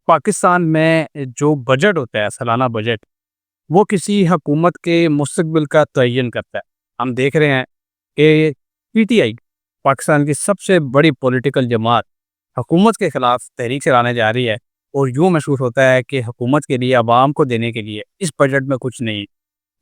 पाकिस्तान में जो बजट होता है, सालाना बजट, वो किसी हुकूमत के मुस्तकबिल का तयन करता है। हम देख रहे हैं कि पीटीआई, पाकिस्तान की सबसे बड़ी पॉलिटिकल जमात, हुकूमत के खिलाफ तहरीक चलाने जा रही है और यूँ महसूस होता है कि हुकूमत के लिए, आवाम को देने के लिए इस बजट में कुछ नहीं है।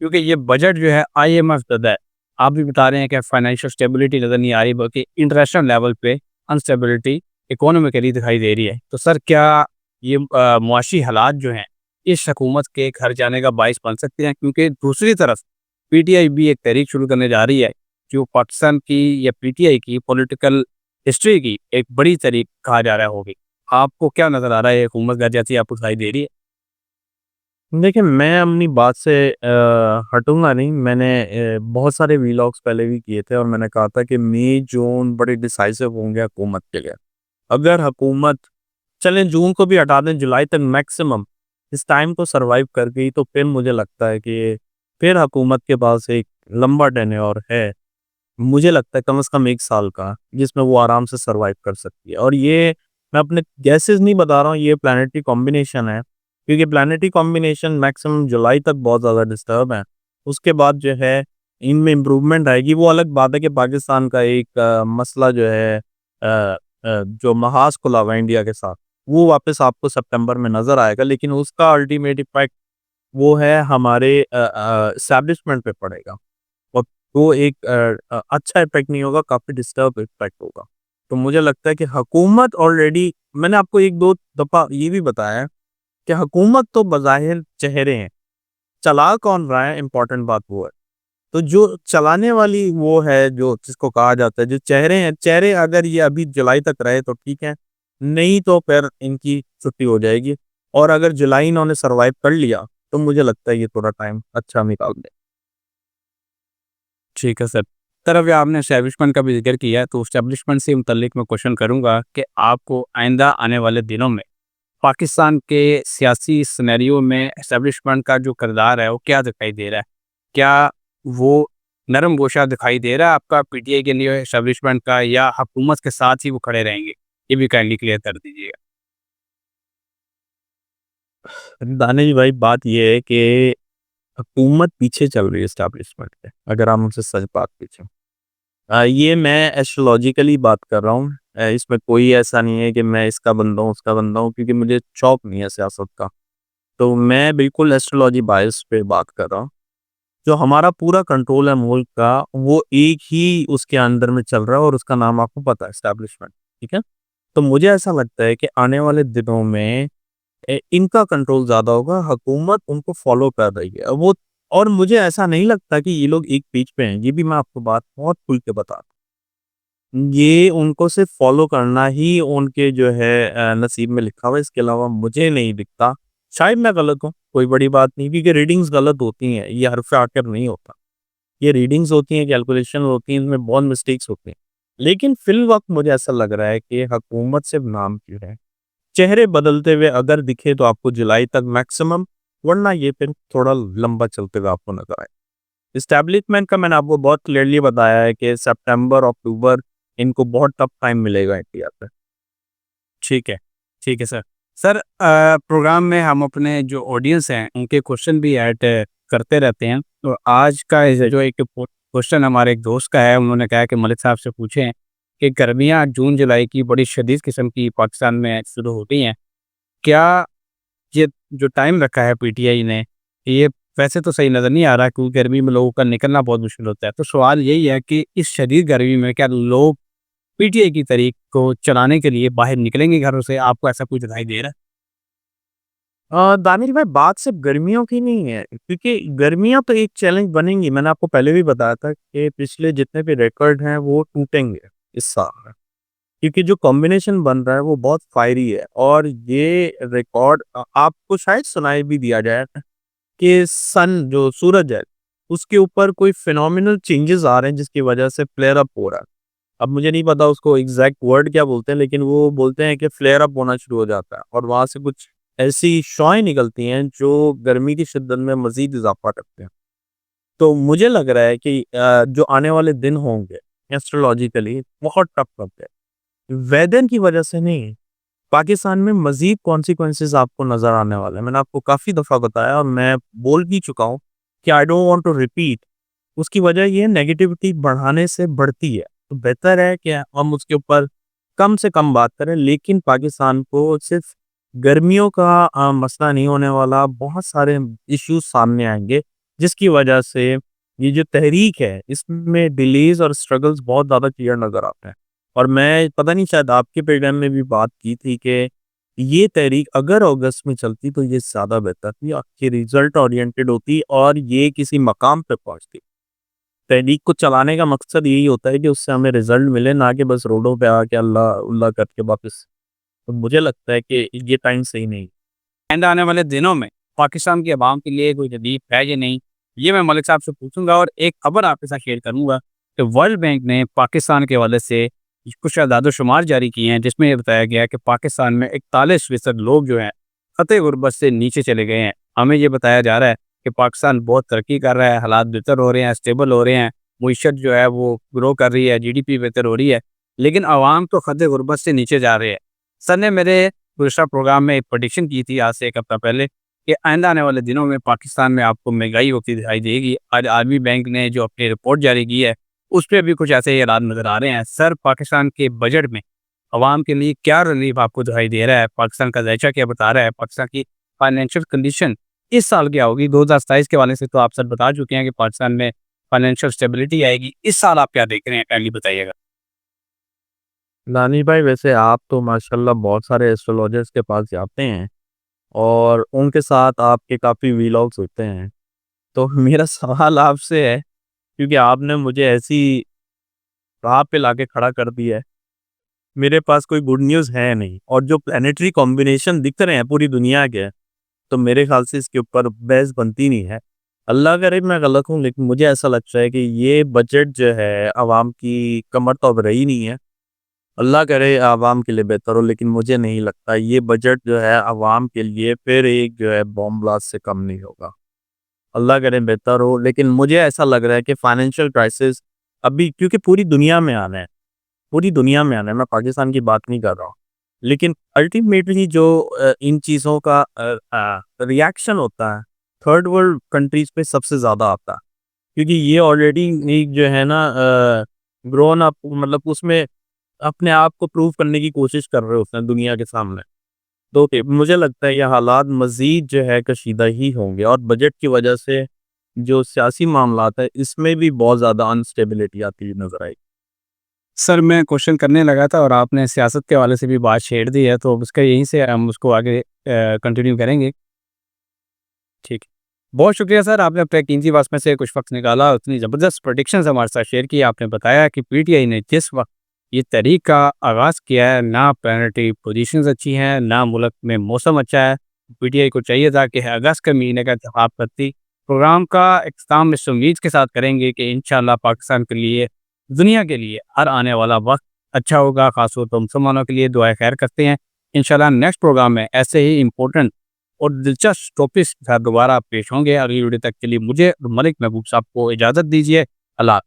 क्योंकि ये बजट जो है आईएमएफ ज़दा है। आप भी बता रहे हैं कि फाइनेंशियल स्टेबिलिटी नज़र नहीं आ रही, बल्कि इंटरनेशनल लेवल पे अनस्टेबिलिटी इकोनॉमिकली दिखाई दे रही है। तो सर, क्या ये मुआशी हालात जो हैं, इस हुकूमत के घर जाने का बाइस बन सकते हैं? क्योंकि दूसरी तरफ पीटीआई भी एक तहरीक शुरू करने जा रही है, जो पाकिस्तान की या पीटीआई की पॉलिटिकल हिस्ट्री की एक बड़ी तहरीक कहा जा रहा होगी। आपको क्या नज़र आ रहा है, ये हुकूमत घर जैसी आपको दिखाई दे रही है? देखिए, मैं अपनी बात से हटूँगा नहीं। मैंने बहुत सारे व्लॉग्स पहले भी किए थे और मैंने कहा था कि मई, जून बड़े डिसाइसिव होंगे हुकूमत के लिए। अगर हुकूमत चलें जून को भी हटा दें, जुलाई तक मैक्सिमम इस टाइम को सर्वाइव कर गई, तो फिर मुझे लगता है कि फिर हुकूमत के पास एक लंबा टेन्योर है। मुझे लगता है कम से कम 1 साल का, जिसमें वो आराम से सर्वाइव कर सकती है। और ये मैं अपने गेसेस नहीं बता रहा हूँ, ये प्लैनेटरी कॉम्बिनेशन है। क्योंकि प्लैनेटरी कॉम्बिनेशन मैक्सिमम जुलाई तक बहुत ज़्यादा डिस्टर्ब है। उसके बाद जो है इनमें इम्प्रूवमेंट आएगी। वो अलग बात है कि पाकिस्तान का एक मसला जो है, जो महाज खुला हुआ है इंडिया के साथ, वो वापस आपको सितंबर में नज़र आएगा। लेकिन उसका अल्टीमेट इफ़ेक्ट वो है हमारे एस्टेब्लिशमेंट पे पड़ेगा। और वो एक अच्छा इफ़ेक्ट नहीं होगा, काफ़ी डिस्टर्ब इफ़ेक्ट होगा। तो मुझे लगता है कि हुकूमत ऑलरेडी, मैंने आपको 1-2 दफ़ा ये भी बताया है कि हुकूमत तो बज़ाहिर चेहरे हैं, चला कौन रहा है इम्पोर्टेंट बात वो है। तो जो चलाने वाली वो है, जो जिसको कहा जाता है, जो चेहरे हैं, चेहरे अगर ये अभी जुलाई तक रहे तो ठीक है, नहीं तो फिर इनकी छुट्टी हो जाएगी। और अगर जुलाई इन्होंने सर्वाइव कर लिया, तो मुझे लगता है ये थोड़ा टाइम अच्छा निकाल दें। ठीक है सर। सर, अभी आपने एस्टेब्लिशमेंट का भी ज़िक्र किया है, तो एस्टेब्लिशमेंट से मुतल्लिक मैं क्वेश्चन करूँगा कि आपको आइंदा आने वाले दिनों में पाकिस्तान के सियासी सिनेरियो में एस्टेब्लिशमेंट का जो किरदार है, वो क्या दिखाई दे रहा है? क्या वो नरम गोशा दिखाई दे रहा है आपका पीटीआई के लिए एस्टेब्लिशमेंट का, या हुकूमत के साथ ही वो खड़े रहेंगे? ये भी काइंडली क्लियर कर दीजिएगा। दानिश भाई, बात ये है कि हुकूमत पीछे चल रही है एस्टेब्लिशमेंट के, अगर आप मुझसे सच बात पूछें। ये मैं एस्ट्रोलॉजिकली बात कर रहा हूँ। इसमें कोई ऐसा नहीं है कि मैं इसका बंदा हूँ, उसका बंदा हूँ, क्योंकि मुझे शौक नहीं है सियासत का। तो मैं बिल्कुल एस्ट्रोलॉजी बायस पे बात कर रहा हूँ। जो हमारा पूरा कंट्रोल है मुल्क का, वो एक ही उसके अंदर में चल रहा है और उसका नाम आपको पता है, एस्टेब्लिशमेंट। ठीक है? तो मुझे ऐसा लगता है कि आने वाले दिनों में इनका कंट्रोल ज़्यादा होगा, हुकूमत उनको फ़ॉलो कर रही है। वो, और मुझे ऐसा नहीं लगता कि ये लोग एक पेज पे हैं, ये भी मैं आपको बात बहुत खुल के बता रहा हूँ। ये उनको सिर्फ़ फ़ॉलो करना ही उनके जो है नसीब में लिखा हुआ है, इसके अलावा मुझे नहीं दिखता। शायद मैं गलत हूँ, कोई बड़ी बात नहीं, क्योंकि रीडिंग्स गलत होती हैं, ये हरफ़ आकर नहीं होता। ये रीडिंग्स होती हैं, कैलकुलेशन होती हैं, इनमें बहुत मिस्टेक्स होते हैं। लेकिन फ़िलवक़्त मुझे ऐसा लग रहा है कि हुकूमत सिर्फ़ नाम की है। चेहरे बदलते हुए अगर दिखे तो आपको जुलाई तक मैक्सिमम, वरना ये फिर थोड़ा लंबा चलते हुए आपको नज़र आए। एस्टेब्लिशमेंट का मैंने आपको बहुत क्लियरली बताया है कि सितंबर, अक्टूबर इनको बहुत टफ टाइम मिलेगा इंडिया पे। ठीक है, ठीक है सर। सर, प्रोग्राम में हम अपने जो ऑडियंस हैं, उनके क्वेश्चन भी ऐड करते रहते हैं। तो आज का जो एक क्वेश्चन हमारे एक दोस्त का है, उन्होंने कहा कि मलिक साहब से पूछें कि गर्मियाँ जून-जुलाई की बड़ी शदीद किस्म की पाकिस्तान में शुरू हो गई हैं। क्या ये जो टाइम रखा है पीटीआई ने, ये वैसे तो सही नज़र नहीं आ रहा, क्योंकि गर्मी में लोगों का निकलना बहुत मुश्किल होता है। तो सवाल यही है कि इस शदीद गर्मी में क्या लोग पीटीआई की तहरीक को चलाने के लिए बाहर निकलेंगे घरों से? आपको ऐसा कुछ दिखाई दे रहा है? दानिश भाई, बात सिर्फ गर्मियों की नहीं है, क्योंकि गर्मियाँ तो एक चैलेंज बनेंगी। मैंने आपको पहले भी बताया था कि पिछले जितने भी रिकॉर्ड हैं वो टूटेंगे इस साल में। क्योंकि जो कॉम्बिनेशन बन रहा है वो बहुत फायरी है, और ये रिकॉर्ड आपको शायद सुनाई भी दिया जाए कि सन, जो सूरज है, उसके ऊपर कोई फिनोमिनल चेंजेस आ रहे हैं, जिसकी वजह से फ्लेयर अप हो रहा है। अब मुझे नहीं पता उसको एग्जैक्ट वर्ड क्या बोलते हैं, लेकिन वो बोलते हैं कि फ्लेयर अप होना शुरू हो जाता है और वहां से कुछ ऐसी शॉएं निकलती हैं जो गर्मी की शिद्दत में मजीद इजाफा करते हैं। तो मुझे लग रहा है कि जो आने वाले दिन होंगे एस्ट्रोलॉजिकली बहुत टफ होते हैं, वेदर की वजह से नहीं, पाकिस्तान में मज़ीद कॉन्सिक्वेंसेस आपको नज़र आने वाले हैं। मैंने आपको काफ़ी दफ़ा बताया और मैं बोल भी चुका हूँ कि I don't want to repeat. उसकी वजह ये है नेगेटिविटी बढ़ाने से बढ़ती है। तो बेहतर है कि हम उसके ऊपर कम से कम बात करें, लेकिन पाकिस्तान को सिर्फ़ गर्मियों का मसला नहीं होने वाला, बहुत सारे इश्यूज़ सामने आएँगे, जिसकी वजह से ये जो तहरीक है, इसमें डिलेज़ और स्ट्रगल्स बहुत ज़्यादा क्लियर नज़र आते हैं। और मैं पता नहीं शायद आपके प्रोग्राम में भी बात की थी कि ये तहरीक अगर अगस्त में चलती तो ये ज़्यादा बेहतर थी, आपकी रिज़ल्ट ओरिएंटेड होती और ये किसी मकाम पे पहुँचती। तहरीक को चलाने का मकसद यही होता है कि उससे हमें रिज़ल्ट मिले, ना कि बस रोडों पे आके अल्लाह उल्लाह करके वापस। तो मुझे लगता है कि ये टाइम सही नहीं। आइंदा आने वाले दिनों में पाकिस्तान की आवाम के लिए कोई जदीद है या नहीं, ये मैं मलिक साहब से पूछूंगा। और एक खबर आपके साथ शेयर करूंगा कि वर्ल्ड बैंक ने पाकिस्तान के हवाले से कुछ आदाद-ओ-शुमार जारी किए हैं, जिसमें ये बताया गया है कि पाकिस्तान में 41% लोग जो हैं खते गुर्बत से नीचे चले गए हैं। हमें ये बताया जा रहा है कि पाकिस्तान बहुत तरक्की कर रहा है, हालात बेहतर हो रहे हैं, स्टेबल हो रहे हैं, मीशत जो है वो ग्रो कर रही है, जीडीपी बेहतर हो रही है, लेकिन आवाम तो खते गुर्बत से नीचे जा रहे हैं। सर ने मेरे दूसरा प्रोग्राम में एक प्रेडिक्शन की थी आज से 1 हफ्ता पहले कि आइंदा आने वाले दिनों में पाकिस्तान में आपको महंगाई होती दिखाई देगी। आज आर्मी बैंक ने जो अपनी रिपोर्ट जारी की है, उस पे भी कुछ ऐसे ही हालात नज़र आ रहे हैं। सर, पाकिस्तान के बजट में अवाम के लिए क्या रिलीफ आपको दिखाई दे रहा है? पाकिस्तान का ज़ायचा क्या बता रहा है? पाकिस्तान की फाइनेंशियल कंडीशन इस साल क्या होगी? 2027 के हवाले से तो आप सर बता चुके हैं कि पाकिस्तान में फाइनेंशियल स्टेबिलिटी आएगी। इस साल आप क्या देख रहे हैं? काइंडली बताइएगा। नानी भाई, वैसे आप तो माशाल्लाह बहुत सारे एस्ट्रोलॉजर्स के पास जाते हैं और उनके साथ आपके काफ़ी व्लॉग्स होते हैं। तो मेरा सवाल आपसे है, क्योंकि आपने मुझे ऐसी राह पे लाके खड़ा कर दिया है, मेरे पास कोई गुड न्यूज़ है नहीं और जो प्लैनेटरी कॉम्बिनेशन दिख रहे हैं पूरी दुनिया के, तो मेरे ख़्याल से इसके ऊपर बहस बनती नहीं है। अल्लाह करे मैं गलत हूँ, लेकिन मुझे ऐसा लगता है कि ये बजट जो है आवाम की कमर तो अब रही नहीं है। अल्लाह करे आवाम के लिए बेहतर हो, लेकिन मुझे नहीं लगता ये बजट जो है आवाम के लिए फिर एक जो है बॉम्ब ब्लास्ट से कम नहीं होगा। अल्लाह करे बेहतर हो, लेकिन मुझे ऐसा लग रहा है कि फाइनेंशियल क्राइसिस अभी, क्योंकि पूरी दुनिया में आना है, पूरी दुनिया में आना है, मैं पाकिस्तान की बात नहीं कर रहा हूँ। लेकिन अल्टीमेटली जो इन चीज़ों का रिएक्शन होता है, थर्ड वर्ल्ड कंट्रीज़ पे सबसे ज़्यादा आता है। क्योंकि ये ऑलरेडी एक जो है ना ग्रोन अप, मतलब उसमें अपने आप को प्रूव करने की कोशिश कर रहे होते हैं दुनिया के सामने। तो मुझे लगता है ये हालात मज़ीद जो है कशीदा ही होंगे और बजट की वजह से जो सियासी मामलात है, इसमें भी बहुत ज़्यादा अनस्टेबिलिटी आती हुई नज़र आई। सर, मैं क्वेश्चन करने लगा था और आपने सियासत के हवाले से भी बात छेड़ दी है, तो उसका यहीं से हम उसको आगे कंटिन्यू करेंगे। ठीक है। बहुत शुक्रिया सर, आपने अपने कीमती वक़्त में से कुछ वक़्त निकाला, उतनी ज़बरदस्त प्रेडिक्शंस हमारे साथ शेयर की। आपने बताया कि पीटीआई ने जिस वक़्त ये तहरीक का आगाज़ किया है, ना प्लानेटरी पोज़ीशंस अच्छी हैं, ना मुल्क में मौसम अच्छा है। पीटीआई को चाहिए था कि अगस्त के महीने का इंतख़ाब करती। प्रोग्राम का इख्तिताम इस उम्मीद के साथ करेंगे कि इंशाअल्लाह पाकिस्तान के लिए, दुनिया के लिए हर आने वाला वक़्त अच्छा होगा, ख़ास तौर पर मुसलमानों के लिए दुआए खैर करते हैं। इंशाअल्लाह नेक्स्ट प्रोग्राम में ऐसे ही इम्पोर्टेंट और दिलचस्प टॉपिक्स के साथ दोबारा पेश होंगे। अगली वीडियो तक के लिए मुझे और मलिक महबूब साहब को इजाज़त दीजिए। अल्लाह।